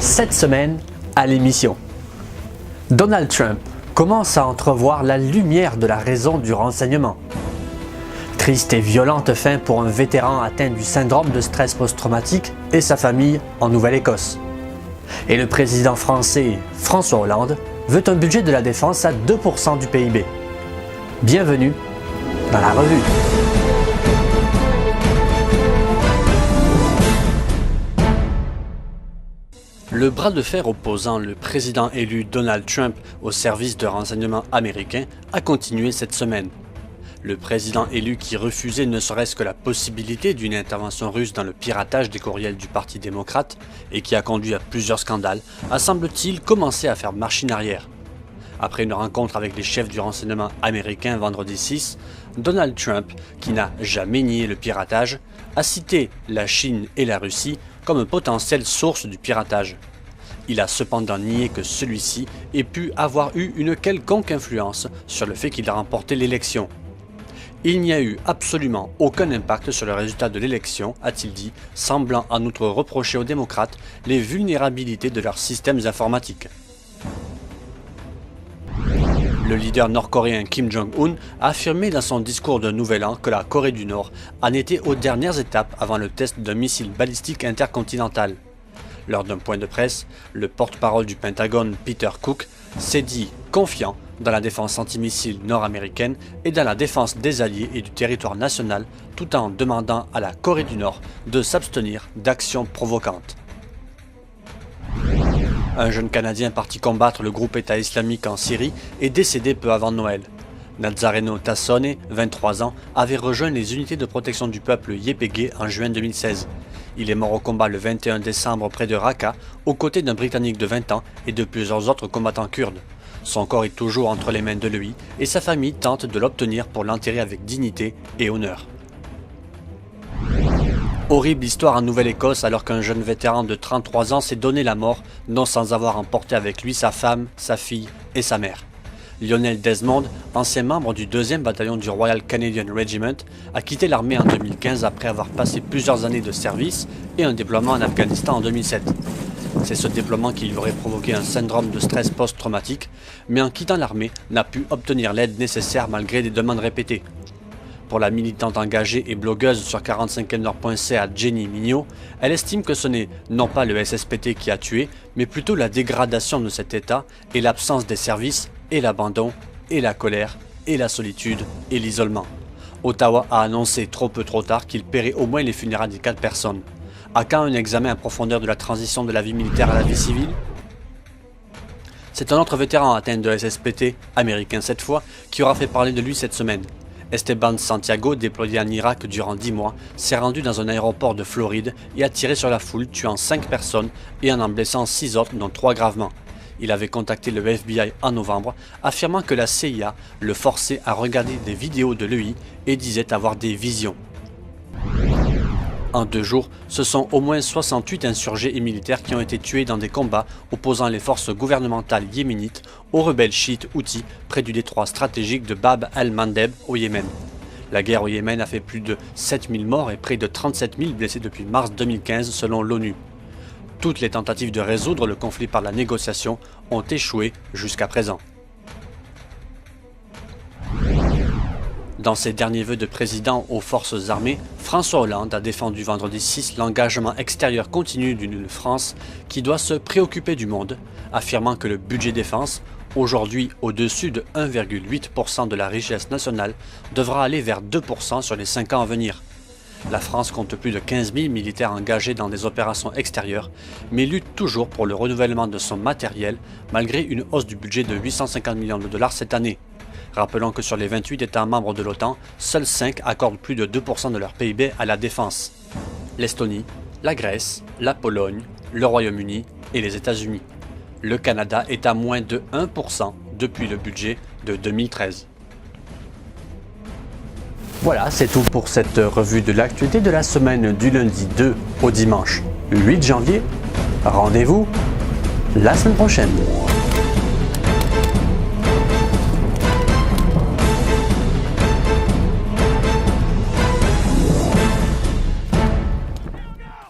Cette semaine, à l'émission, Donald Trump commence à entrevoir la lumière de la raison du renseignement. Triste et violente fin pour un vétéran atteint du syndrome de stress post-traumatique et sa famille en Nouvelle-Écosse. Et le président français François Hollande veut un budget de la défense à 2% du PIB. Bienvenue dans la revue. Le bras de fer opposant le président élu Donald Trump au service de renseignement américain a continué cette semaine. Le président élu qui refusait ne serait-ce que la possibilité d'une intervention russe dans le piratage des courriels du Parti démocrate et qui a conduit à plusieurs scandales, a semble-t-il commencé à faire machine arrière. Après une rencontre avec les chefs du renseignement américain vendredi 6, Donald Trump, qui n'a jamais nié le piratage, a cité la Chine et la Russie comme potentielles sources du piratage. Il a cependant nié que celui-ci ait pu avoir eu une quelconque influence sur le fait qu'il a remporté l'élection. Il n'y a eu absolument aucun impact sur le résultat de l'élection, a-t-il dit, semblant en outre reprocher aux démocrates les vulnérabilités de leurs systèmes informatiques. Le leader nord-coréen Kim Jong-un a affirmé dans son discours de Nouvel An que la Corée du Nord en était aux dernières étapes avant le test d'un missile balistique intercontinental. Lors d'un point de presse, le porte-parole du Pentagone, Peter Cook, s'est dit confiant dans la défense antimissile nord-américaine et dans la défense des alliés et du territoire national, tout en demandant à la Corée du Nord de s'abstenir d'actions provocantes. Un jeune Canadien parti combattre le groupe État islamique en Syrie est décédé peu avant Noël. Nazareno Tassone, 23 ans, avait rejoint les unités de protection du peuple YPG en juin 2016. Il est mort au combat le 21 décembre près de Raqqa, aux côtés d'un Britannique de 20 ans et de plusieurs autres combattants kurdes. Son corps est toujours entre les mains de l'EI et sa famille tente de l'obtenir pour l'enterrer avec dignité et honneur. Horrible histoire en Nouvelle-Écosse alors qu'un jeune vétéran de 33 ans s'est donné la mort, non sans avoir emporté avec lui sa femme, sa fille et sa mère. Lionel Desmond, ancien membre du 2e bataillon du Royal Canadian Regiment, a quitté l'armée en 2015 après avoir passé plusieurs années de service et un déploiement en Afghanistan en 2007. C'est ce déploiement qui lui aurait provoqué un syndrome de stress post-traumatique, mais en quittant l'armée, n'a pu obtenir l'aide nécessaire malgré des demandes répétées. Pour la militante engagée et blogueuse sur 45nord.ca Jenny Mignot, elle estime que ce n'est non pas le SSPT qui a tué, mais plutôt la dégradation de cet état et l'absence des services et l'abandon et la colère et la solitude et l'isolement. Ottawa a annoncé trop peu trop tard qu'il paierait au moins les funérailles des 4 personnes. À quand un examen en profondeur de la transition de la vie militaire à la vie civile? C'est un autre vétéran atteint de SSPT, américain cette fois, qui aura fait parler de lui cette semaine. Esteban Santiago, déployé en Irak durant 10 mois, s'est rendu dans un aéroport de Floride et a tiré sur la foule, tuant 5 personnes et en blessant 6 autres, dont 3 gravement. Il avait contacté le FBI en novembre, affirmant que la CIA le forçait à regarder des vidéos de l'EI et disait avoir des visions. En 2 jours, ce sont au moins 68 insurgés et militaires qui ont été tués dans des combats opposant les forces gouvernementales yéménites aux rebelles chiites houthis près du détroit stratégique de Bab el-Mandeb au Yémen. La guerre au Yémen a fait plus de 7000 morts et près de 37 000 blessés depuis mars 2015 selon l'ONU. Toutes les tentatives de résoudre le conflit par la négociation ont échoué jusqu'à présent. Dans ses derniers vœux de président aux forces armées, François Hollande a défendu vendredi 6 l'engagement extérieur continu d'une France qui doit se préoccuper du monde, affirmant que le budget défense, aujourd'hui au-dessus de 1,8% de la richesse nationale, devra aller vers 2% sur les 5 ans à venir. La France compte plus de 15 000 militaires engagés dans des opérations extérieures, mais lutte toujours pour le renouvellement de son matériel, malgré une hausse du budget de 850 millions de dollars cette année. Rappelons que sur les 28 États membres de l'OTAN, seuls 5 accordent plus de 2% de leur PIB à la défense. L'Estonie, la Grèce, la Pologne, le Royaume-Uni et les États-Unis. Le Canada est à moins de 1% depuis le budget de 2013. Voilà, c'est tout pour cette revue de l'actualité de la semaine du lundi 2 au dimanche 8 janvier. Rendez-vous la semaine prochaine.